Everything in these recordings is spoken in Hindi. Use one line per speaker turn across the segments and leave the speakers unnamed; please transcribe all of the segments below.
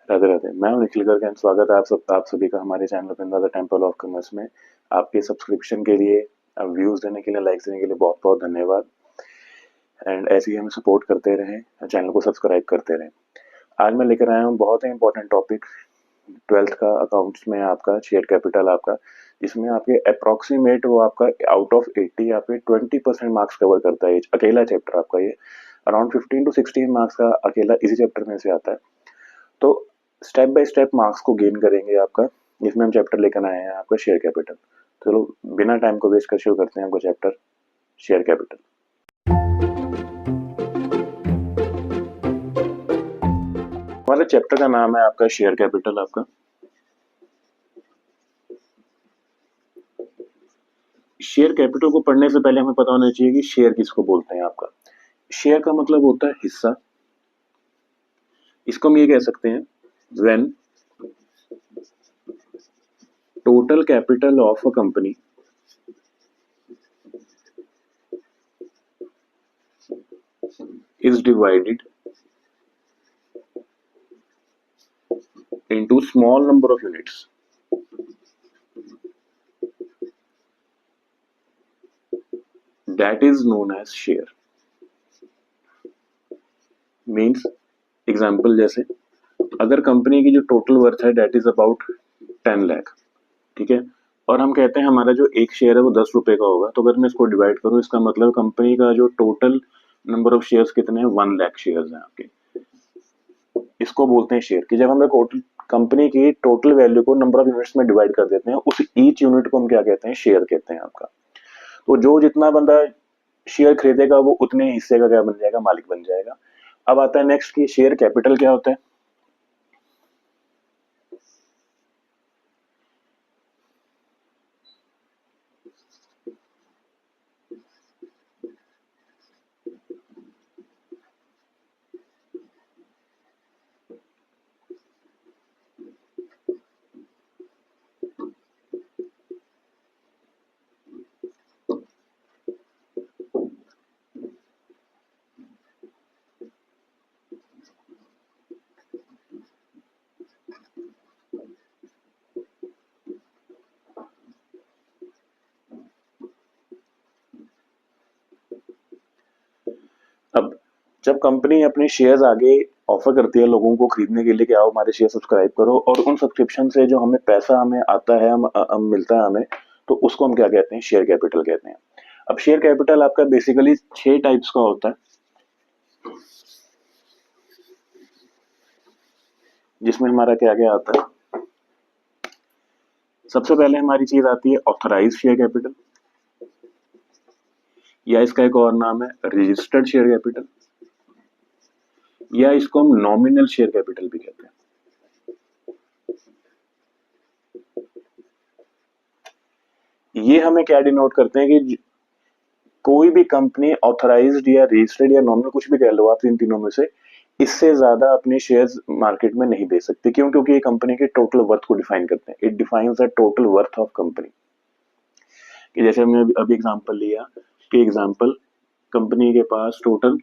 राधे राधे। मैं हूं निखिल गर्ग एंड स्वागत है आप सभी का हमारे चैनल पे द टेम्पल ऑफ कॉमर्स में। आपके सब्सक्रिप्शन के लिए, व्यूज देने के लिए, लाइक्स देने के लिए बहुत बहुत धन्यवाद। एंड ऐसे ही हमें सपोर्ट करते रहें, चैनल को सब्सक्राइब करते रहें। आज मैं लेकर आया हूँ बहुत ही इंपॉर्टेंट टॉपिक, ट्वेल्थ का अकाउंट्स में आपका शेयर कैपिटल आपका, जिसमें आपके अप्रोक्सीमेट वो आपका आउट ऑफ 80 या फिर 20% मार्क्स कवर करता है। ये अकेला चैप्टर आपका ये अराउंड 15 to 16 मार्क्स का अकेला इसी चैप्टर में से आता है। तो स्टेप बाय स्टेप मार्क्स को गेन करेंगे आपका, जिसमें हम चैप्टर लेकर आए हैं आपका शेयर कैपिटल। चलो बिना टाइम को वेस्ट कर शुरू करते हैं आपका चैप्टर शेयर कैपिटल। हमारे चैप्टर का नाम है आपका शेयर कैपिटल आपका। शेयर कैपिटल को पढ़ने से पहले हमें पता होना चाहिए कि शेयर किसको बोलते हैं आपका। शेयर का मतलब होता है हिस्सा। इसको हम ये कह सकते हैं, when total capital of a company is divided into small number of units, that is known as share. Means example, जैसे अगर कंपनी की जो टोटल वर्थ है डेट इज अबाउट 10 लाख, ठीक है, और हम कहते हैं हमारा जो एक शेयर है वो 10 रुपए का होगा, तो अगर मैं इसको डिवाइड करूँ, इसका मतलब कंपनी का जो टोटल नंबर ऑफ शेयर्स कितने हैं, 1 लाख शेयर्स हैं आपके। इसको बोलते हैं शेयर। कि जब हम टोटल कंपनी की टोटल वैल्यू को नंबर ऑफ यूनिट्स में डिवाइड कर देते हैं, उस ईच यूनिट को हम क्या कहते हैं, शेयर कहते हैं आपका। तो जो जितना बंदा शेयर खरीदेगा वो उतने हिस्से का क्या बन जाएगा, मालिक बन जाएगा। अब आता है नेक्स्ट कि शेयर कैपिटल क्या होता है। अब जब कंपनी अपने शेयर्स आगे ऑफर करती है लोगों को खरीदने के लिए कि आओ हमारे शेयर सब्सक्राइब करो, और उन सब्सक्रिप्शन से जो हमें पैसा हमें आता है, हम मिलता है हमें, तो उसको हम क्या कहते हैं, शेयर कैपिटल कहते हैं। अब शेयर कैपिटल आपका बेसिकली 6 टाइप्स का होता है, जिसमें हमारा क्या क्या आता है। सबसे पहले हमारी चीज आती है ऑथराइज शेयर कैपिटल, या इसका एक और नाम है रजिस्टर्ड शेयर कैपिटल, या इसको हम नॉमिनल शेयर कैपिटल भी कहते हैं। ये हमें क्या डिनोट करते हैं कि कोई भी कंपनी ऑथराइज्ड या रजिस्टर्ड या नॉमिनल, कुछ भी कह लो आप, इन तीनों में से इससे ज्यादा अपने शेयर्स मार्केट में नहीं बेच सकते। क्यों? क्योंकि ये कंपनी के टोटल वर्थ को डिफाइन करते हैं। It defines the total worth of company. कि जैसे हमने अभी एग्जांपल लिया कि एग्जांपल कंपनी के पास टोटल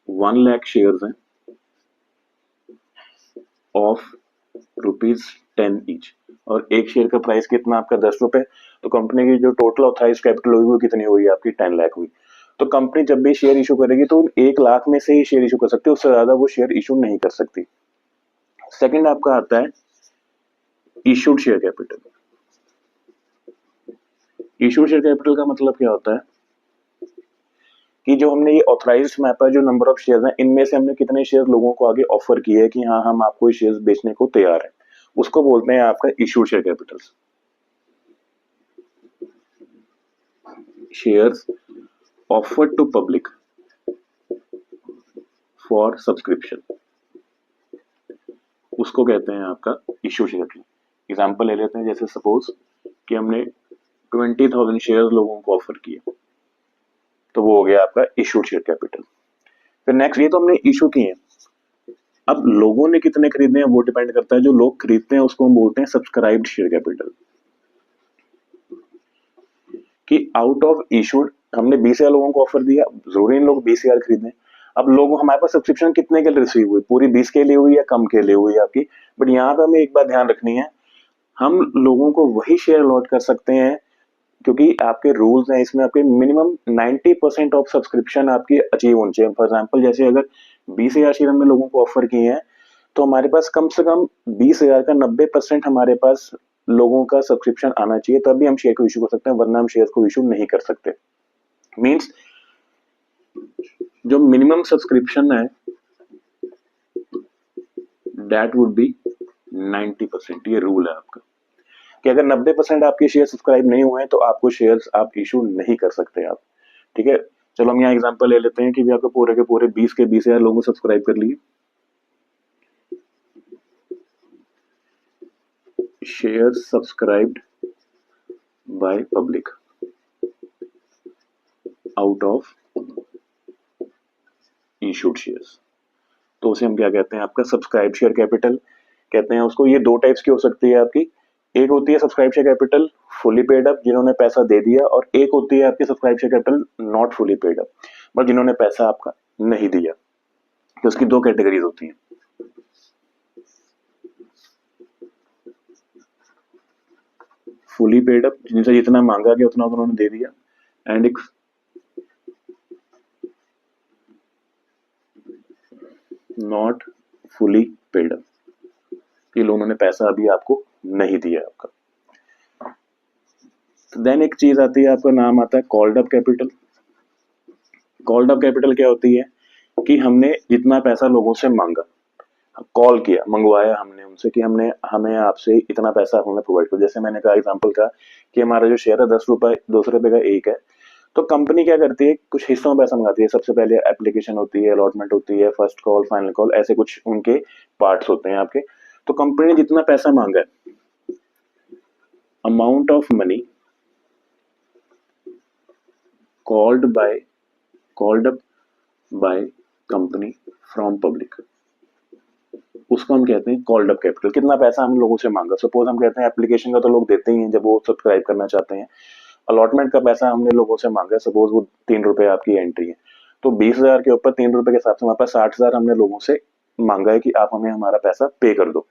1 लाख शेयर्स हैं ऑफ ₹10 ईच, और एक शेयर का प्राइस कितना आपका, 10 रुपए। तो कंपनी की जो टोटल ऑथराइज कैपिटल हुई वो कितनी हुई आपकी, 10 लाख हुई। तो कंपनी जब भी शेयर इशू करेगी तो 1 लाख में से ही शेयर इशू कर सकती है, उससे ज्यादा वो शेयर इशू नहीं कर सकती। सेकंड आपका आता है issued share capital. Issued share capital का मतलब क्या होता है कि जो हमने ये ऑथराइज्ड मैप है, जो नंबर ऑफ शेयर्स हैं, इनमें से हमने कितने शेयर लोगों को आगे ऑफर किए हैं कि हाँ हम आपको ये शेयर्स बेचने को तैयार हैं, उसको बोलते हैं आपका issued share capital. Shares offered to public for subscription, उसको कहते हैं आपका इशू शेयर कैपिटल। एग्जांपल ले लेते हैं, जैसे सपोज कि हमने 20,000 शेयर्स लोगों को ऑफर किए, तो वो हो गया आपका इशूड शेयर कैपिटल। फिर नेक्स्ट, ये तो हमने इशू किए, अब लोगों ने कितने खरीदने हैं वो डिपेंड करता है। जो लोग खरीदते हैं उसको हम बोलते हैं सब्सक्राइब्ड शेयर कैपिटल। कि आउट ऑफ इशूड हमने 20,000 लोगों को ऑफर दिया, जरूरी इन लोग 20,000 खरीदें। अब लोगों हमारे पास सब्सक्रिप्शन कितने के लिए रिसीव हुई, पूरी 20 के लिए हुई या कम के लिए हुई आपकी, बट यहाँ पे हमें एक बात ध्यान रखनी है, हम लोगों को वही शेयर अलॉट कर सकते हैं क्योंकि आपके रूल्स हैं इसमें, आपके मिनिमम 90% ऑफ सब्सक्रिप्शन आपकी अचीव होनी चाहिए। फॉर एग्जाम्पल जैसे अगर 20,000 शेयर हमने लोगों को ऑफर किए हैं तो हमारे पास कम से कम 20,000 का 90% हमारे पास लोगों का सब्सक्रिप्शन आना चाहिए, तभी हम शेयर को इशू कर सकते हैं, वरना हम शेयर को इशू नहीं कर सकते। मीन्स जो मिनिमम सब्सक्रिप्शन है दैट वुड बी 90%। ये रूल है आपका कि अगर 90% आपके शेयर सब्सक्राइब नहीं हुए हैं तो आपको शेयर्स आप इशू नहीं कर सकते आप। ठीक है, चलो हम यहाँ एग्जांपल ले लेते हैं कि भी आपको पूरे के पूरे 20 के 20,000 लोगों सब्सक्राइब कर लिए, share subscribed by public out of issued shares, तो उसे हम क्या कहते हैं, आपका सब्सक्राइब शेयर कैपिटल कहते हैं उसको। ये दो टाइप्स की हो सकती है आपकी, एक होती है subscribe share capital fully paid up जिन्होंने पैसा दे दिया, और एक होती है आपकी subscribe share capital not fully paid up but जिन्होंने पैसा आपका नहीं दिया। तो उसकी दो कैटेगरीज होती हैं। फुली पेड अप जिनसे जितना मांगा गया उतना उन्होंने दे दिया, एंड एक नॉट फुली पेड अप, ये लोगों ने पैसा अभी आपको नहीं दिया आपका। तो देन एक चीज आती है, आपका नाम आता है called up capital. Called up capital क्या होती है कि हमने जितना पैसा लोगों से मांगा, कॉल किया, मंगवाया हमने उनसे कि हमने हमें आपसे इतना पैसा हमें प्रोवाइड करो। जैसे मैंने कहा एग्जांपल का कि हमारा जो शेयर है 10 रुपए 200 रुपए का एक है, तो कंपनी क्या करती है, कुछ हिस्सों में पैसा मंगाती है। सबसे पहले एप्लीकेशन होती है, अलॉटमेंट होती है, फर्स्ट कॉल, फाइनल कॉल, ऐसे कुछ उनके पार्ट्स होते हैं आपके। तो कंपनी ने जितना पैसा मांगा है, amount of money called up by company from public, उसको हम कहते हैं कॉल्ड अप कैपिटल। कितना पैसा हम लोगों से मांगा, सपोज हम कहते हैं एप्लीकेशन का तो लोग देते ही हैं जब वो सब्सक्राइब करना चाहते हैं। अलॉटमेंट का पैसा हमने लोगों से मांगा, सपोज वो 3 रुपए आपकी एंट्री है, तो 20,000 के ऊपर 3 रुपए के हिसाब से हमारे पास 60,000 हमने लोगों से मांगा है कि आप हमें हमारा पैसा पे कर दो।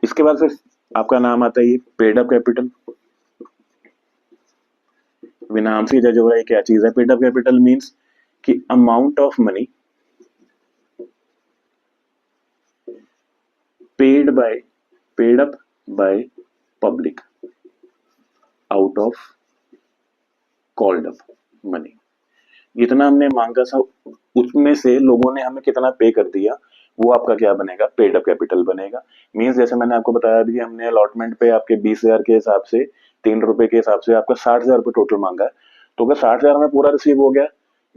इसके बाद फिर आपका नाम आता है ये पेड अप कैपिटल। नाम से जज हो रहा है क्या चीज है। पेड अप कैपिटल मीन्स कि amount of money paid up by public out of called up money. जितना हमने मांगा था उसमें से लोगों ने हमें कितना पे कर दिया, वो आपका क्या बनेगा, पेड अप कैपिटल बनेगा। मीन्स जैसे मैंने आपको बताया अभी, हमने अलॉटमेंट पे आपके 20,000 के हिसाब से 3 रुपए के हिसाब से आपका 60,000 रुपये टोटल मांगा है, तो अगर 60,000 में पूरा रिसीव हो गया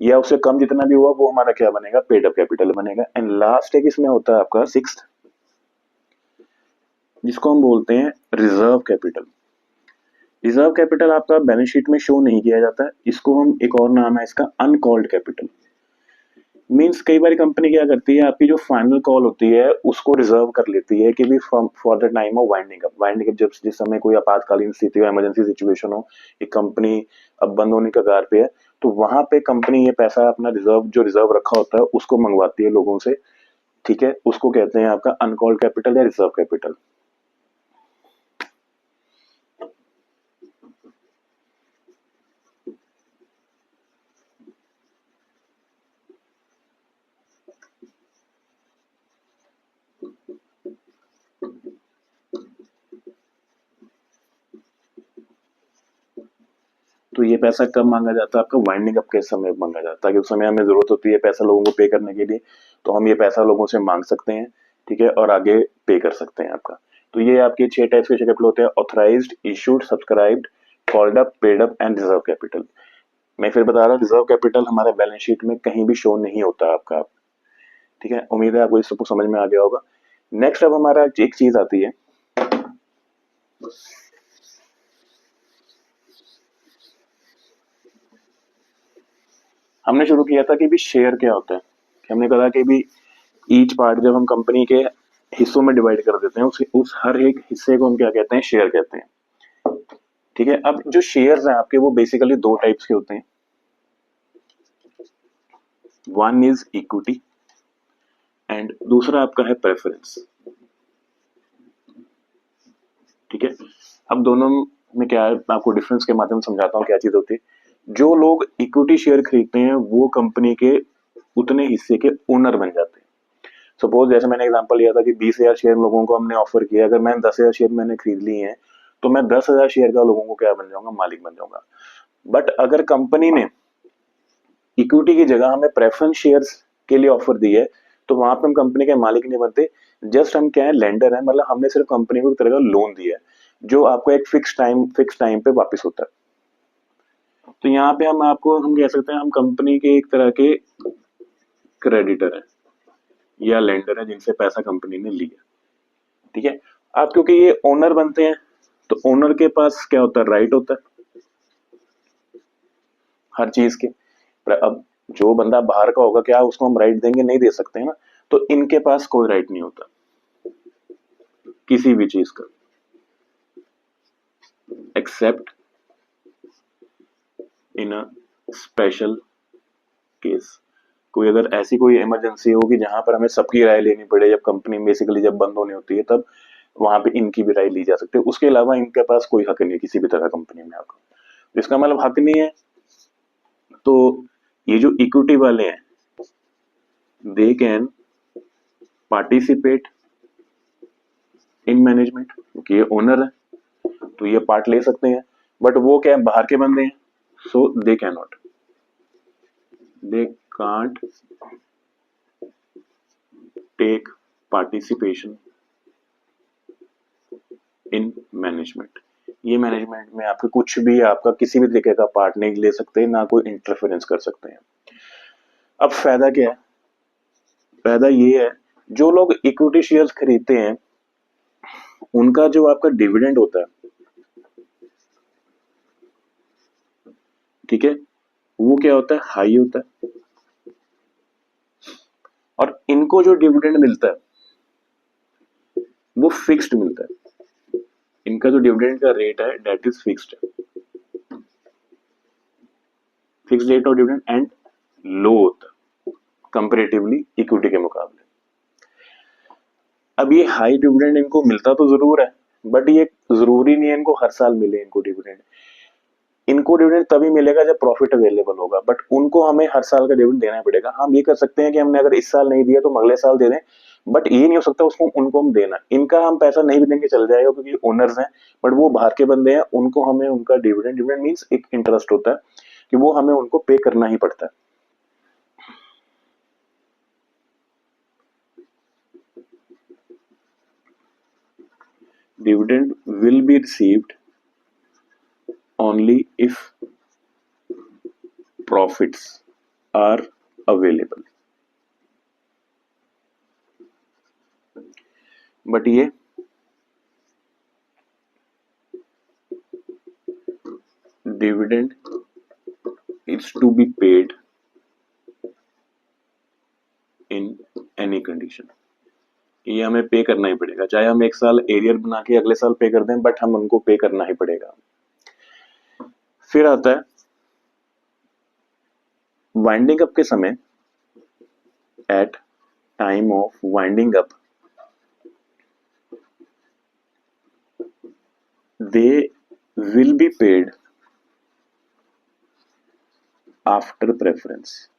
या उससे कम जितना भी हुआ, वो हमारा क्या बनेगा, पेड अप कैपिटल बनेगा। एंड लास्ट एक इसमें होता है आपका सिक्स्थ, जिसको हम बोलते हैं रिजर्व कैपिटल। रिजर्व कैपिटल आपका बैलेंस शीट में शो नहीं किया जाता है, इसको हम एक और नाम है इसका अनकॉल्ड कैपिटल। मीन्स कई बार कंपनी क्या करती है, आपकी जो फाइनल कॉल होती है उसको रिजर्व कर लेती है कि भी for the time of winding up जब जिस समय कोई आपातकालीन स्थिति हो, इमरजेंसी सिचुएशन हो, एक कंपनी अब बंद होने का कगार पे है, तो वहां पे कंपनी ये पैसा अपना रिजर्व रखा होता है उसको मंगवाती है लोगों से। ठीक है, उसको कहते हैं आपका अनकॉल्ड कैपिटल या रिजर्व कैपिटल। तो ये पैसा कब मांगा जाता है, आपका वाइंडिंग अप के समय मांगा जाता है कि उस समय हमें जरूरत होती है पैसा लोगों को पे करने के लिए, तो हम ये पैसा लोगों से मांग सकते हैं। ठीक है, और आगे पे कर सकते हैं आपका। तो ये आपके 6 टाइप्स के शेयर कैपिटल होते हैं, authorised, issued, subscribed, called up, paid up and reserve capital. मैं फिर बता रहा हूँ, रिजर्व कैपिटल हमारे बैलेंस शीट में कहीं भी शो नहीं होता आपका। ठीक है, उम्मीद है आपको इस सबको समझ में आ गया होगा। नेक्स्ट अब हमारा एक चीज आती है, हमने शुरू किया था कि भी शेयर क्या होता है, कि हमने कहा कि भी ईच पार्ट जब हम कंपनी के हिस्सों में डिवाइड कर देते हैं, उस हर एक हिस्से को हम क्या कहते हैं, शेयर कहते हैं। ठीक है, अब जो शेयर्स हैं आपके वो बेसिकली दो टाइप्स के होते हैं। वन इज इक्विटी एंड दूसरा आपका है प्रेफरेंस। ठीक है, अब दोनों में क्या है, आपको डिफरेंस के माध्यम से समझाता हूँ क्या चीज होती है। जो लोग इक्विटी शेयर खरीदते हैं वो कंपनी के उतने हिस्से के ओनर बन जाते हैं। सपोज जैसे मैंने एग्जांपल लिया था कि 20,000 शेयर लोगों को हमने ऑफर किया, अगर मैं 10,000 शेयर मैंने खरीद लिए हैं तो मैं 10,000 शेयर का लोगों को क्या बन जाऊंगा, मालिक बन जाऊंगा। बट अगर कंपनी ने इक्विटी की जगह हमें प्रेफरेंस शेयर्स के लिए ऑफर दी है तो वहां पे हम कंपनी के मालिक नहीं बनते, जस्ट हम क्या है, लेंडर है, मतलब हमने सिर्फ कंपनी को एक तरह का लोन दिया है जो आपको एक फिक्स टाइम पे वापस होता है। तो यहाँ पे हम कह सकते हैं हम कंपनी के एक तरह के क्रेडिटर है या लेंडर है जिनसे पैसा कंपनी ने लिया। ठीक है, अब क्योंकि ये ओनर बनते हैं तो ओनर के पास क्या होता है, राइट होता है हर चीज के। पर अब जो बंदा बाहर का होगा क्या उसको हम राइट देंगे, नहीं दे सकते हैं ना। तो इनके पास कोई राइट नहीं होता किसी भी चीज का accept in a special case. कोई अगर ऐसी कोई इमरजेंसी होगी जहां पर हमें सबकी राय लेनी पड़े, जब कंपनी बेसिकली जब बंद होनी होती है तब वहां पे इनकी भी राय ली जा सकती है। उसके अलावा इनके पास कोई हक नहीं है किसी भी तरह कंपनी में आपका। इसका मतलब हक नहीं है। तो ये जो इक्विटी वाले हैं they can participate in management क्योंकि ये ओनर है तो ये पार्ट ले सकते हैं। बट वो क्या है, बाहर के बंदे हैं, so they can not, they can't take participation in management. ये मैनेजमेंट में आपके कुछ भी आपका किसी भी तरीके का पार्ट नहीं ले सकते, ना कोई इंटरफेरेंस कर सकते हैं। अब फायदा क्या है, फायदा ये है जो लोग इक्विटी शेयर्स खरीदते हैं उनका जो आपका डिविडेंड होता है, ठीक है, वो क्या होता है, हाई होता है। और इनको जो डिविडेंड मिलता है वो फिक्स्ड मिलता है। इनका जो डिविडेंड का रेट है that is fixed, fixed rate of dividend and low होता है कंपेरेटिवली इक्विटी के मुकाबले। अब ये हाई डिविडेंड इनको मिलता तो जरूर है बट ये जरूरी नहीं है इनको हर साल मिले इनको डिविडेंड। इनको डिविडेंड तभी मिलेगा जब प्रॉफिट अवेलेबल होगा, बट उनको हमें हर साल का डिविडेंड देना पड़ेगा। हम ये कर सकते हैं कि हमने अगर इस साल नहीं दिया तो हम अगले साल दे दें, बट ये नहीं हो सकता उसको उनको हम देना। इनका हम पैसा नहीं भी देंगे चल जाएगा क्योंकि ओनर्स हैं, बट वो बाहर के बंदे हैं, उनको हमें उनका डिविडेंड डिविडेंड मीन्स एक इंटरेस्ट होता है कि वो हमें उनको पे करना ही पड़ता है। Dividend will be received only if profits are available. But ये dividend is to be paid in any condition। ये हमें पे करना ही पड़ेगा, चाहे हम एक साल एरियर बना के अगले साल पे कर दें बट हम उनको पे करना ही पड़ेगा। फिर आता है वाइंडिंग अप के समय, at time of winding up they will be paid after preference.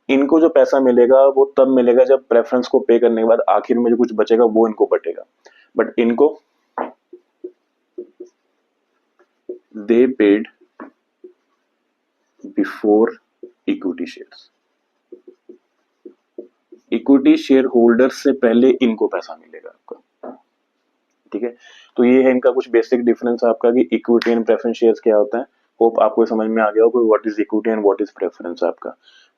इनको जो पैसा मिलेगा वो तब मिलेगा जब प्रेफरेंस को पे करने के बाद आखिर में जो कुछ बचेगा वो इनको बटेगा। बट इनको दे paid before equity shares. Equity share holders से पहले इनको पैसा मिलेगा आपका। ठीक है, तो ये है इनका कुछ बेसिक डिफरेंस आपका कि इक्विटी एंड प्रेफरेंस शेयर्स क्या होता है। होप आपको समझ में आ गया हो कि what is equity and what is preference आपका।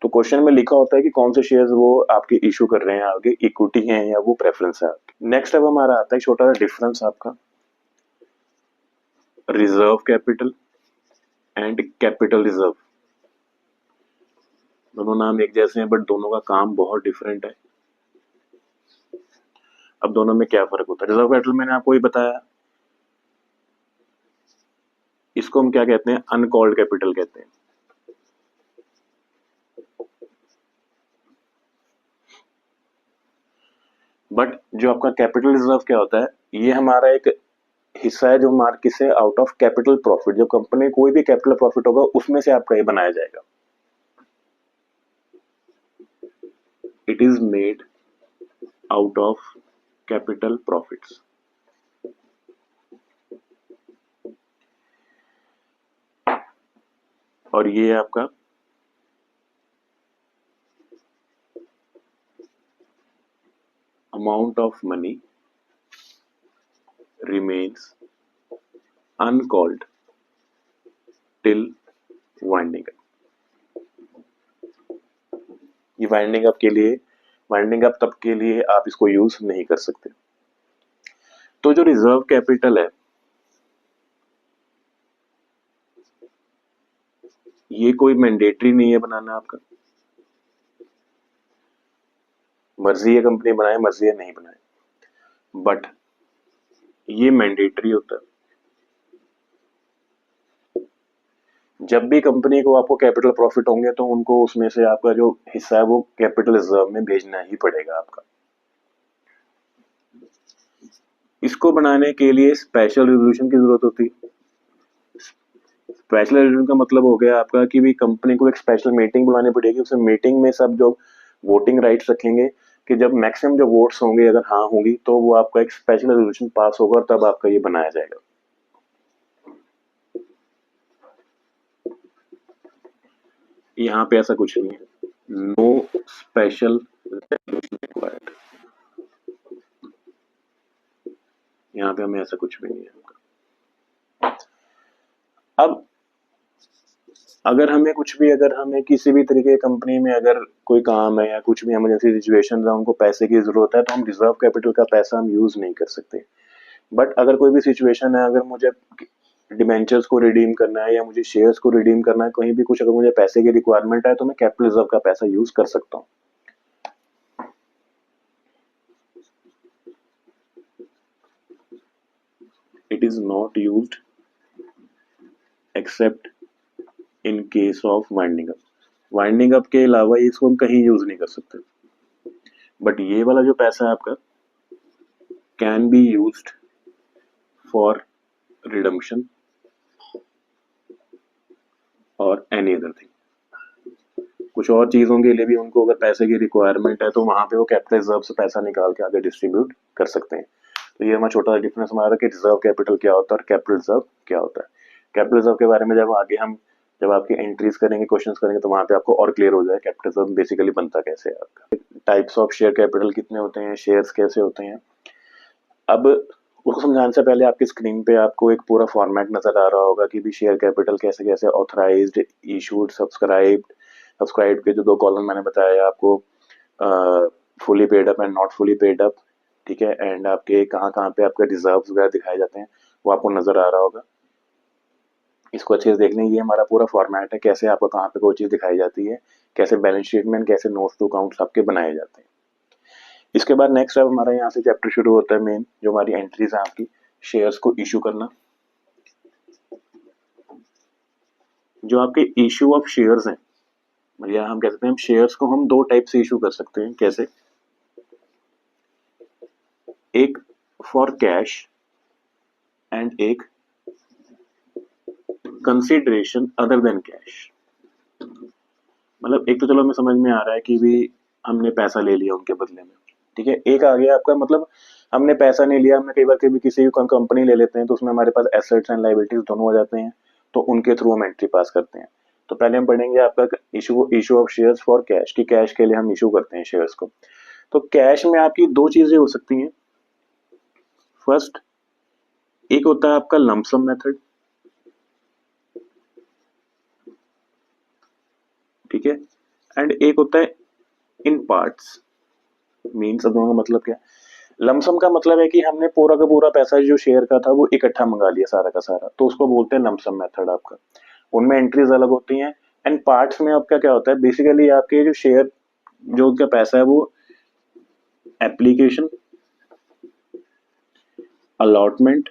तो क्वेश्चन में लिखा होता है कि कौन से शेयर्स वो आपके इशू कर रहे हैं, आगे इक्विटी है या वो प्रेफरेंस है आपकी। नेक्स्ट अब हमारा आता है छोटा सा डिफरेंस आपका, reserve capital and capital reserve. दोनों नाम एक जैसे हैं बट दोनों का काम बहुत डिफरेंट है। अब दोनों में क्या फर्क होता है, रिजर्व कैपिटल मैंने आपको ही बताया, इसको हम क्या कहते हैं, अनकॉल्ड कैपिटल कहते हैं। बट जो आपका कैपिटल रिजर्व क्या होता है, ये हमारा एक हिस्सा है जो हमारे किसे आउट ऑफ कैपिटल प्रॉफिट, जो कंपनी कोई भी कैपिटल प्रॉफिट होगा उसमें से आपका ये बनाया जाएगा। It is made out of capital profits. और ये है आपका amount of money remains uncalled till winding up। ये वाइंडिंग अप तब के लिए आप इसको यूज नहीं कर सकते। तो जो रिजर्व कैपिटल है ये कोई मैंडेटरी नहीं है बनाना, आपका मर्जी है कंपनी बनाए, मर्जी है नहीं बनाए, बट ये मैंडेटरी होता है। जब भी कंपनी को आपको कैपिटल प्रॉफिट होंगे तो उनको उसमें से आपका जो हिस्सा है वो कैपिटल रिजर्व में भेजना ही पड़ेगा आपका। इसको बनाने के लिए स्पेशल रेजोल्यूशन की जरूरत होती है। स्पेशल रेजोल्यूशन का मतलब हो गया आपका कि भी कंपनी को एक स्पेशल मीटिंग बुलानी पड़ेगी। उस मीटिंग में सब जो वोटिंग राइट्स रखेंगे कि जब मैक्सिमम जो वोट्स होंगे अगर हाँ होंगी तो वो आपका एक स्पेशल रेजोल्यूशन पास होगा और तब आपका ये बनाया जाएगा। यहाँ पे ऐसा कुछ नहीं है, नो स्पेशल रेजोल्यूशन रिक्वायर्ड। यहाँ पे हमें ऐसा कुछ भी नहीं है। अब अगर हमें किसी भी तरीके की कंपनी में अगर कोई काम है या कुछ भी इमरजेंसी सिचुएशन है, उनको पैसे की जरूरत है, तो हम रिजर्व कैपिटल का पैसा हम यूज नहीं कर सकते। बट अगर कोई भी सिचुएशन है, अगर मुझे डिबेंचर्स को रिडीम करना है या मुझे शेयर्स को रिडीम करना है, कहीं भी कुछ अगर मुझे पैसे की रिक्वायरमेंट है तो मैं कैपिटल रिजर्व का पैसा यूज कर सकता हूँ। It is not used accept in case of winding up. Winding up के अलावा इसको हम कहीं यूज नहीं कर सकते। बट ये वाला जो पैसा है आपका can be used for redemption और एनी अदर थिंग। कुछ और चीजों के लिए भी उनको अगर पैसे की रिक्वायरमेंट है तो वहां पे वो कैपिटल रिजर्व से पैसा निकाल के आगे डिस्ट्रीब्यूट कर सकते हैं। तो ये हमारा छोटा सा डिफरेंस हमारा कि रिजर्व कैपिटल क्या होता है और कैपिटल रिजर्व क्या होता है। कैपिटल रिजर्व के बारे में जब आपकी एंट्रीज करेंगे, क्वेश्चंस करेंगे, तो वहां पे आपको और क्लियर हो जाए कैपिटल रिजर्व बेसिकली बनता कैसे है आपका। टाइप्स ऑफ शेयर कैपिटल कितने होते हैं, शेयर्स कैसे होते हैं। अब उसको समझाने से पहले आपकी स्क्रीन पे आपको एक पूरा फॉर्मेट नजर आ रहा होगा कि भी शेयर कैपिटल कैसे कैसे ऑथराइज्ड, इशूड, सब्सक्राइब्ड के जो दो कॉलम मैंने बताया आपको, fully paid up and not fully paid up, ठीक है, एंड आपके कहाँ कहाँ पे आपके रिजर्व्स वगैरह दिखाए जाते हैं वो आपको नजर आ रहा होगा। इसको अच्छे से देख लें, ये हमारा पूरा फॉर्मेट है कैसे आपको कहाँ पे कोई चीज़ दिखाई जाती है, कैसे बैलेंस शीट में कैसे नोट्स टू अकाउंट्स आपके बनाए जाते हैं। इसके बाद नेक्स्ट अब हमारा यहाँ से चैप्टर शुरू होता है मेन, जो हमारी एंट्रीज है आपकी शेयर्स को इशू करना। जो आपके इशू ऑफ शेयर्स हैं, या हम कह सकते हैं शेयर्स को हम दो टाइप से इशू कर सकते हैं। कैसे? एक फॉर कैश एंड एक कंसिडरेशन अदर देन कैश। मतलब एक तो चलो हमें समझ में आ रहा है कि भी हमने पैसा ले लिया उनके बदले में, ठीक है। एक आ गया आपका मतलब हमने पैसा नहीं लिया, हमने कई बार कभी किसी कंपनी ले लेते हैं तो उसमें हमारे पास एसेट्स एंड लायबिलिटीज दोनों हो जाते हैं, तो उनके थ्रू हम एंट्री पास करते हैं। तो पहले हम पढ़ेंगे आपका issue of shares for cash, कि कैश के लिए हम इशू करते हैं शेयर्स को। तो कैश में आपकी दो चीजें हो सकती हैं। फर्स्ट, एक होता है आपका लमसम मेथड, ठीक है, एंड एक होता है इन पार्ट्स। मीन्स दोनों का मतलब क्या है? लमसम का मतलब है कि हमने पूरा का पूरा पैसा जो शेयर का था वो इकट्ठा मंगा लिया सारा का सारा, तो उसको बोलते हैं लमसम मेथड आपका। उनमें एंट्रीज अलग होती हैं। एंड पार्ट्स में आपका क्या होता है, बेसिकली आपके जो शेयर जो उनका पैसा है वो application, allotment,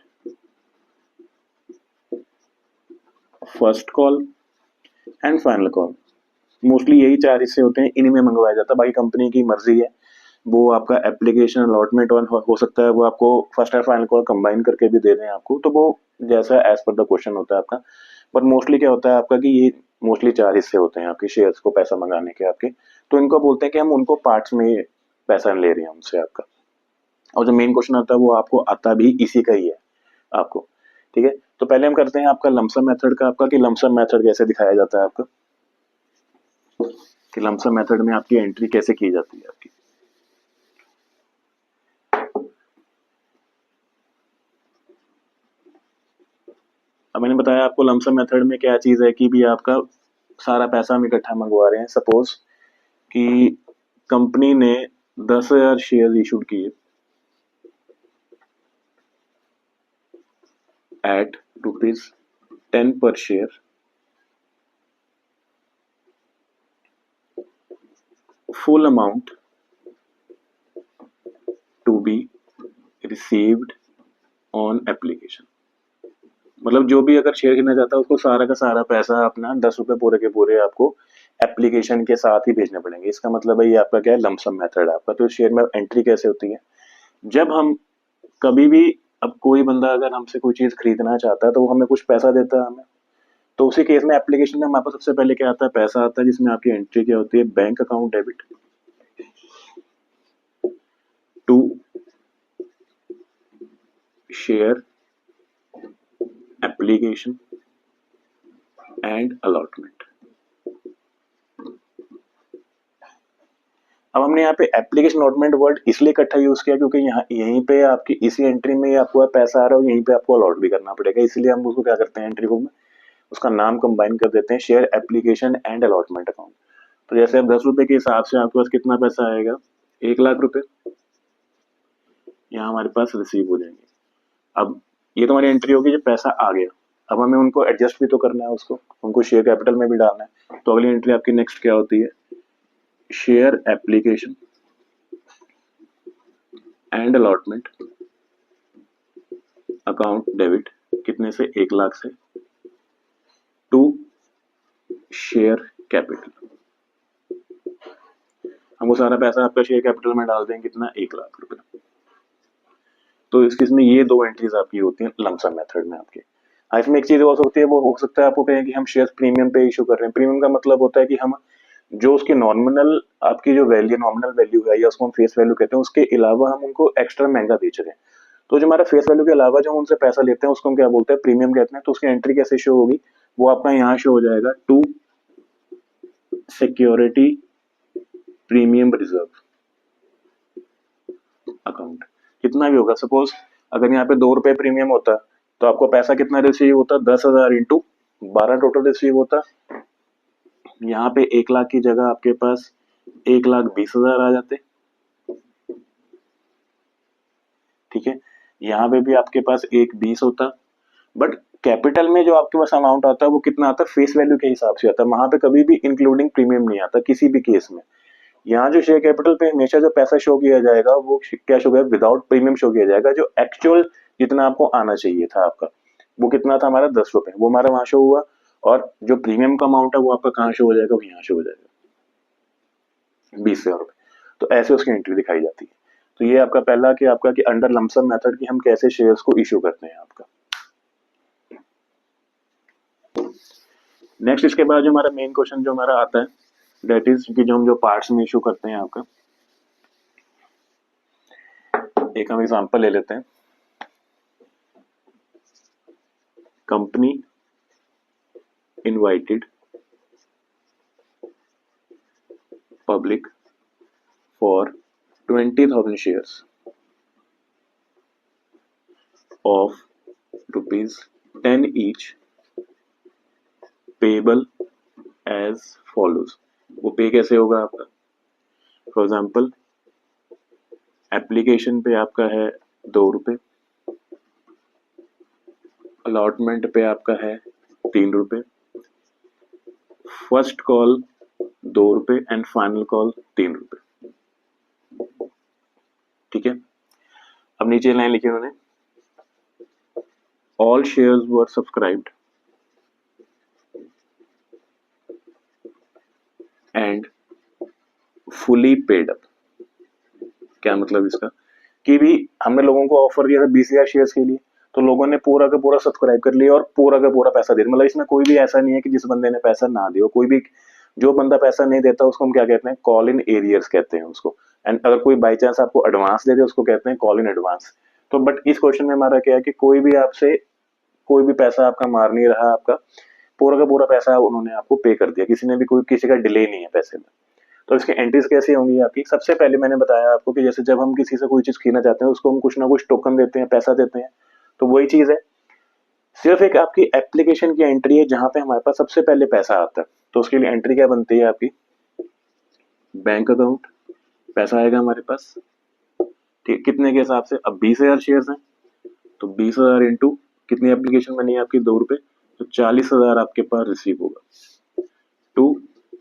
first call and final call, mostly यही चार हिस्से होते हैं, इन्हीं में मंगवाया जाता है। बाकी कंपनी की मर्जी है वो आपका एप्लीकेशन अलॉटमेंट वन हो सकता है वो आपको first and final call combine करके भी दे दें आपको, तो वो जैसा एज पर द क्वेश्चन होता है आपका। बट मोस्टली क्या होता है आपका कि ये मोस्टली 4 हिस्से होते हैं आपके शेयर्स को पैसा मंगाने के आपके, तो इनको बोलते हैं कि हम उनको पार्ट्स में पैसा ले रहे हैं उनसे आपका। और जो मेन क्वेश्चन आता है वो आपको आता भी इसी का ही है आपको, ठीक है। तो पहले हम करते हैं आपका लमसम मेथड का आपका, कि लमसम मेथड कैसे दिखाया जाता है आपका, कि लमसम मेथड में आपकी एंट्री कैसे की जाती है आपकी। अब मैंने बताया आपको लमसम मेथड में क्या चीज है कि भी आपका सारा पैसा हम इकट्ठा मंगवा रहे हैं। सपोज कि कंपनी ने 10,000 शेयर इशूड किए एट ₹10 पर share, full amount to be received on application। मतलब जो भी अगर शेयर खरीदना चाहता है उसको सारा का सारा पैसा अपना 10 रुपए पूरे के पूरे आपको एप्लीकेशन के साथ ही भेजने पड़ेंगे। इसका मतलब है ये आपका क्या है, लमसम मेथड है आपका। तो शेयर में एंट्री कैसे होती है, जब हम कभी भी, अब कोई बंदा अगर हमसे कोई चीज खरीदना चाहता है तो वो हमें कुछ पैसा देता है हमें, तो उसी केस में एप्लीकेशन में हमारे पास सबसे पहले क्या आता है, पैसा आता है, जिसमें आपकी एंट्री क्या होती है, bank account debit to share application and allotment. अब हमने यहाँ पे एप्लीकेशन अलॉटमेंट वर्ड इसलिए इकट्ठा यूज किया क्योंकि यहाँ यहीं पे आपकी इसी एंट्री में आपको पैसा आ रहा है और यहीं पे आपको अलॉट भी करना पड़ेगा, इसलिए हम उसको क्या करते हैं, एंट्री को में उसका नाम कंबाइन कर देते हैं, share application and allotment account. तो जैसे अब 10 रुपए के हिसाब से आपके पास कितना पैसा आएगा, 1,00,000 रुपए यहाँ हमारे पास रिसीव हो जाएंगे। अब ये तो हमारी एंट्री होगी जब पैसा आ गया। अब हमें उनको एडजस्ट भी तो करना है, उसको उनको शेयर कैपिटल में भी डालना है। तो अगली एंट्री आपकी नेक्स्ट क्या होती है, share application and allotment account debit, कितने से, 1,00,000 से, टू शेयर कैपिटल। हम वो सारा पैसा आपका शेयर कैपिटल में डाल देंगे, कितना, 1,00,000 रुपए। तो इसमें ये 2 एंट्रीज आपकी होती हैं लमसम मेथड में आपके। इसमें एक चीज और होती है, वो हो सकता है आपको कहें कि हम शेयर प्रीमियम पे इशू कर रहे हैं। प्रीमियम का मतलब होता है कि हम जो उसकी नॉमिनल आपकी जो वैल्यू, नॉमिनल वैल्यू है या उसको हम फेस वैल्यू कहते हैं, उसके अलावा हम उनको एक्स्ट्रा महंगा बेच रहे हैं। तो जो हमारा फेस वैल्यू के अलावा जो हम उनसे पैसा लेते हैं उसको हम क्या बोलते हैं, प्रीमियम कहते हैं। तो उसकी एंट्री कैसे शो होगी, वो आपका यहाँ शो हो जाएगा, to security premium reserve account. कितना भी होगा, सपोज अगर यहाँ पे 2 रुपए प्रीमियम होता तो आपको पैसा कितना रिसीव होता, 10,000 इंटू 12 टोटल रिसीव होता। यहाँ पे 1,00,000 की जगह आपके पास 1,20,000 आ जाते, ठीक है। यहाँ पे भी आपके पास 1,20 होता, बट कैपिटल में जो आपके पास अमाउंट आता है वो कितना आता है, फेस वैल्यू के हिसाब से आता है। वहां पे कभी भी इंक्लूडिंग प्रीमियम नहीं आता किसी भी केस में। यहाँ जो शेयर कैपिटल पे हमेशा जो पैसा शो किया जाएगा वो क्या शो किया, विदाउट प्रीमियम शो किया जाएगा। जो एक्चुअल जितना आपको आना चाहिए था आपका, वो कितना था हमारा, 10 रुपए, वो हमारा वहां शो हुआ। और जो प्रीमियम का अमाउंट है वो आपका कहाँ शो हो जाएगा, वो यहाँ शो हो जाएगा, 20,000 रुपए। तो ऐसे उसकी एंट्री दिखाई जाती है। तो ये आपका पहला कि आपका कि अंडर लमसम मेथड की हम कैसे शेयर्स को इशू करते हैं आपका। नेक्स्ट इसके बाद जो हमारा मेन क्वेश्चन जो हमारा आता है, दैट इज कि जो हम जो पार्ट्स में इशू करते हैं आपका, एक हम एग्जांपल ले लेते हैं। Company invited public for 20,000 shares of ₹10 each payable as follows. वो पे कैसे होगा आपका, फॉर एग्जाम्पल एप्लीकेशन पे आपका है 2 रुपए, अलॉटमेंट पे आपका है 3 रुपए, फर्स्ट कॉल 2 रुपए एंड फाइनल कॉल 3 रुपए, ठीक है। अब नीचे लाइन लिखी उन्होंने, all shares were subscribed and fully paid up। क्या मतलब इसका कि भी हमने लोगों को ऑफर दिया था 20,000 शेयर्स के लिए, तो लोगों ने पूरा का पूरा सब्सक्राइब कर लिया और पूरा का पूरा पैसा दे दिया। मतलब इसमें कोई भी ऐसा नहीं है कि जिस बंदे ने पैसा ना दिया, कोई भी जो बंदा पैसा नहीं देता उसको हम क्या कहते हैं, कॉल इन एरियर्स कहते हैं उसको। एंड अगर कोई बाई चांस आपको एडवांस दे दे उसको कहते हैं कॉल इन एडवांस। तो बट इस क्वेश्चन में हमारा क्या है कि कोई भी आपसे कोई भी पैसा आपका मार नहीं रहा, आपका पूरा का पूरा पैसा उन्होंने आपको पे कर दिया, किसी ने भी कोई किसी का डिले नहीं है पैसे में। तो इसकी एंट्रीज कैसी होंगी आपकी, सबसे पहले मैंने बताया आपको कि जैसे जब हम किसी से कोई चीज खरीदना चाहते हैं उसको हम कुछ ना कुछ टोकन देते हैं, पैसा देते हैं, तो वही चीज है। सिर्फ एक आपकी एप्लीकेशन की एंट्री है जहां पे हमारे पास सबसे पहले पैसा आता है। तो उसके लिए एंट्री क्या बनती है आपकी, बैंक अकाउंट, पैसा आएगा हमारे पास, ठीक, कितने के हिसाब से, अब 20,000 शेयर हैं तो 20,000 इंटू कितनी एप्लीकेशन बनी है आपकी, 2 रुपए, तो 40,000 आपके पास रिसीव होगा। टू,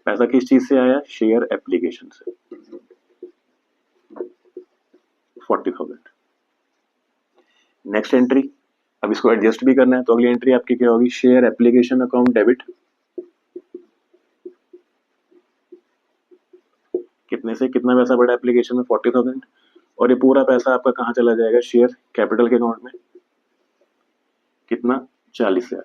पैसा किस चीज से आया, शेयर एप्लीकेशन से, 40,000। नेक्स्ट एंट्री, अब इसको एडजस्ट भी करना है तो अगली एंट्री आपकी क्या होगी, शेयर एप्लीकेशन अकाउंट डेबिट, कितने से कितना पैसा बढ़ा एप्लीकेशन में, 40,000। और ये पूरा पैसा आपका कहाँ चला जाएगा, शेयर कैपिटल के अकाउंट में, कितना, 40,000।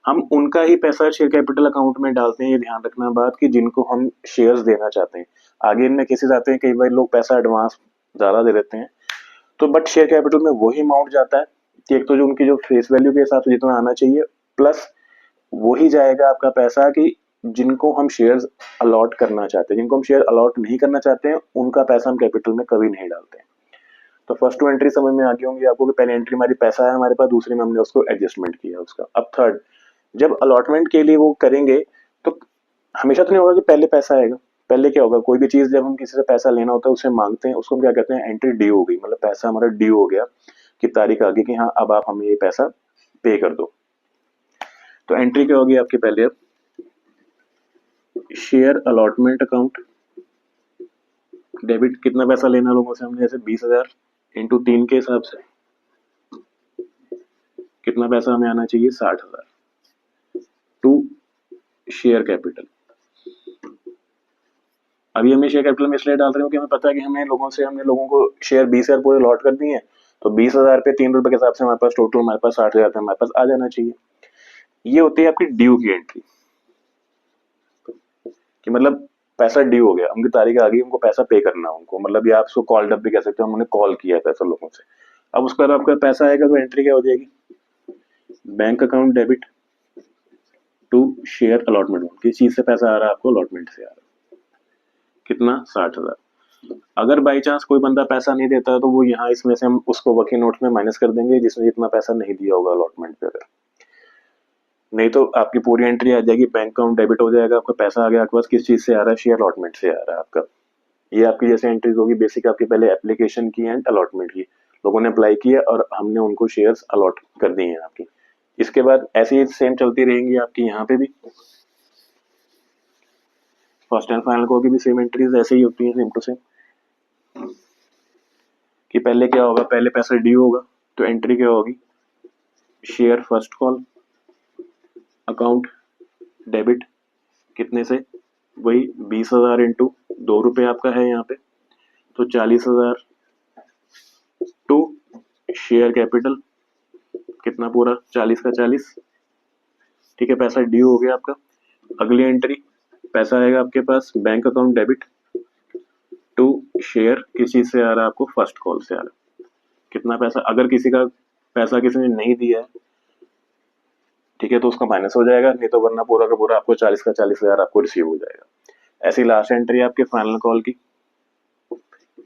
हम उनका ही पैसा शेयर कैपिटल अकाउंट में डालते हैं, ये ध्यान रखना बात कि जिनको हम शेयर्स देना चाहते हैं। आगे इनमें केसेस आते हैं, कई बार लोग पैसा एडवांस ज्यादा दे देते हैं, तो बट शेयर कैपिटल में वही अमाउंट जाता है कि एक तो जो उनकी जो फेस वैल्यू के हिसाब से जितना आना चाहिए, प्लस वही जाएगा आपका पैसा कि जिनको हम शेयर्स अलॉट करना चाहते हैं, जिनको हम शेयर अलॉट नहीं करना चाहते हैं उनका पैसा हम कैपिटल में कभी नहीं डालते हैं। तो फर्स्ट 2 एंट्री समझ में आ गई होंगी आपको कि पहले एंट्री हमारी पैसा है हमारे पास, दूसरी में हमने उसको एडजस्टमेंट किया उसका। अब थर्ड, जब अलॉटमेंट के लिए वो करेंगे तो हमेशा तो नहीं होगा कि पहले पैसा आएगा। पहले क्या होगा, कोई भी चीज जब हम किसी से पैसा लेना होता है उससे मांगते हैं, उसको हम क्या कहते हैं, एंट्री ड्यू हो गई, मतलब पैसा हमारा ड्यू हो गया कि तारीख आ गई कि हाँ अब आप हमें ये पैसा पे कर दो। तो एंट्री क्या होगी आपकी, पहले अब शेयर अलॉटमेंट अकाउंट डेबिट, कितना पैसा लेना लोगों से हमने, जैसे 20,000 इंटू 3 के हिसाब से कितना पैसा हमें आना चाहिए, 60,000। टू शेयर कैपिटल, अभी हमें शेयर कैपिटल में इसलिए डाल रहे हो कि हमें पता है कि हमने लोगों को शेयर 20,000 पूरे लॉट कर दिए हैं, तो 20,000 पे 3 रुपए के हिसाब से हमारे पास टोटल हमारे पास 60,000 हमारे पास आ जाना चाहिए। ये होती है आपकी ड्यू की एंट्री, कि मतलब पैसा ड्यू हो गया, उनकी तारीख आ गई, उनको पैसा पे करना है उनको, मतलब ये आप उसको कॉल्ड अप भी कह सकते हो, हमने कॉल किया है पैसा लोगों से। अब उसके बाद आपका पैसा आएगा तो एंट्री क्या हो जाएगी, bank account debit to share allotment, किस चीज से पैसा आ रहा है आपको, अलॉटमेंट से आ रहा है, कितना, 60,000। अगर बाई चांस कोई बंदा पैसा नहीं देता तो वो यहाँ इसमें से हम उसको वर्किंग नोट में माइनस कर देंगे जिसमें जितना पैसा नहीं दिया होगा अलॉटमेंट पे। अगर नहीं तो आपकी पूरी एंट्री आ जाएगी, बैंक अकाउंट डेबिट हो जाएगा, आपका पैसा आ गया आपके पास, किस चीज से आ रहा है, शेयर अलॉटमेंट से आ रहा है आपका। ये आपकी जैसे एंट्रीज होगी, बेसिक आपकी पहले एप्लीकेशन की एंड अलॉटमेंट की, लोगों ने अप्लाई किया और हमने उनको शेयर्स अलॉट कर दिए हैं आपकी। इसके बाद ऐसे ही सेम चलती रहेंगी आपकी यहाँ पे भी, फर्स्ट एंड फाइनल को भी सेम एंट्रीज ऐसे ही होती है, सेम टू सेम। कि पहले क्या होगा, पहले पैसा ड्यू होगा तो एंट्री क्या होगी, share first call account debit, कितने से, वही 20,000 इंटू 2 रुपए आपका है यहाँ पे, तो 40,000 टू शेयर कैपिटल, कितना पूरा, 40 का 40, ठीक है, पैसा ड्यू हो गया आपका। अगली एंट्री, पैसा आएगा आपके पास bank account debit to share, किस चीज से आ रहा है आपको, फर्स्ट कॉल से आ रहा है, कितना पैसा, अगर किसी का पैसा किसी ने नहीं दिया है, ठीक है, तो उसका माइनस हो जाएगा, नहीं तो वरना पूरा का पूरा आपको 40 का 40,000 आपको रिसीव हो जाएगा। ऐसी लास्ट एंट्री आपके फाइनल कॉल की,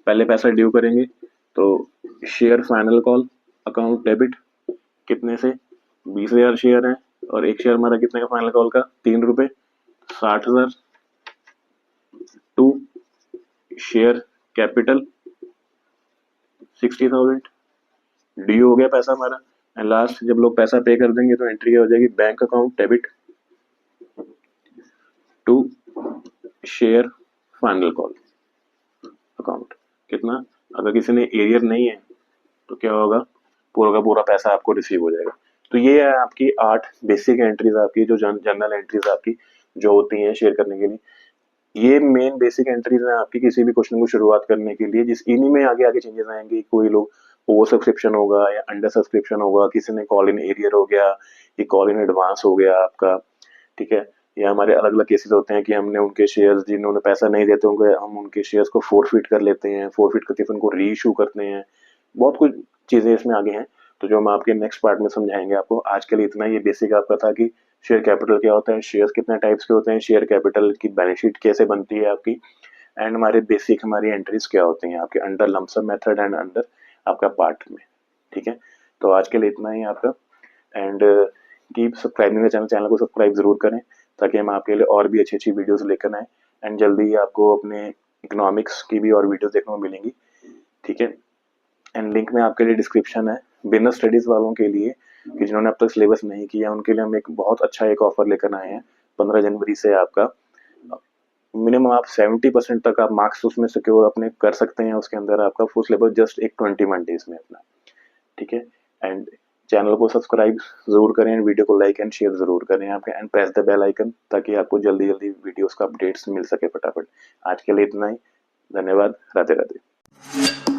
पहले पैसा ड्यू करेंगे तो share final call account debit, कितने से, 20,000 शेयर है और एक शेयर हमारा कितने का फाइनल कॉल का, 3 रुपए, 60,000 टू शेयर कैपिटल 60,000, ड्यू हो गया पैसा हमारा। एंड लास्ट जब लोग पैसा पे कर देंगे तो एंट्री हो जाएगी bank account debit to share final call account, कितना, अगर किसी ने एरियर नहीं है तो क्या होगा, पूरा का पूरा पैसा आपको रिसीव हो जाएगा। तो ये है आपकी 8 बेसिक एंट्रीज आपकी, जो जनरल एंट्रीज आपकी जो होती हैं शेयर करने के लिए। ये मेन बेसिक एंट्रीज हैं आपकी किसी भी क्वेश्चन को शुरुआत करने के लिए, जिस इन्हीं में आगे आगे चेंजेस आएंगे। कोई लोग ओवर सब्सक्रिप्शन होगा या अंडर सब्सक्रिप्शन होगा, किसी ने कॉल इन एरियर हो गया, ये कॉल इन एडवांस हो गया आपका, ठीक है। या हमारे अलग अलग केसेस होते हैं कि हमने उनके शेयर्स, जिन्होंने पैसा नहीं देते होंगे, हम उनके शेयर्स को फोरफिट कर लेते हैं, फोरफिट करके फिर उनको री इशू करते हैं। बहुत कुछ चीजें इसमें आगे हैं, तो जो हम आपके नेक्स्ट पार्ट में समझाएंगे आपको। आज के लिए इतना ही। ये बेसिक आपका था कि शेयर कैपिटल क्या होता है, शेयर कितने टाइप्स के होते हैं, शेयर कैपिटल की बैलेंस शीट कैसे बनती है आपकी, एंड हमारे बेसिक हमारी एंट्रीज क्या होती हैं आपके under lump sum method and under आपका पार्ट में, ठीक है। तो आज के लिए इतना ही आपका। And keep subscribing the channel, channel को सब्सक्राइब जरूर करें ताकि हम आपके लिए और भी अच्छी अच्छी वीडियोस लेकर आए। एंड जल्दी ही आपको अपने इकोनॉमिक्स की भी और वीडियोस देखने को मिलेंगी, ठीक है। एंड लिंक में आपके लिए डिस्क्रिप्शन है बिजनेस स्टडीज वालों के लिए, कि जिन्होंने अब तक सिलेबस नहीं किया उनके लिए हम एक बहुत अच्छा एक ऑफर लेकर आए हैं। 15 जनवरी से आपका मिनिमम आप 70% तक आप मार्क्स उसमें सिक्योर अपने कर सकते हैं। उसके अंदर आपका फुल सिलेबस जस्ट एक 21 डेज में अपना, ठीक है। एंड चैनल को सब्सक्राइब जरूर करें एंड वीडियो को लाइक एंड शेयर जरूर करें आपके, and press the bell icon ताकि आपको जल्दी जल्दी वीडियोस का अपडेट्स मिल सके फटाफट। आज के लिए इतना ही। धन्यवाद। राधे राधे।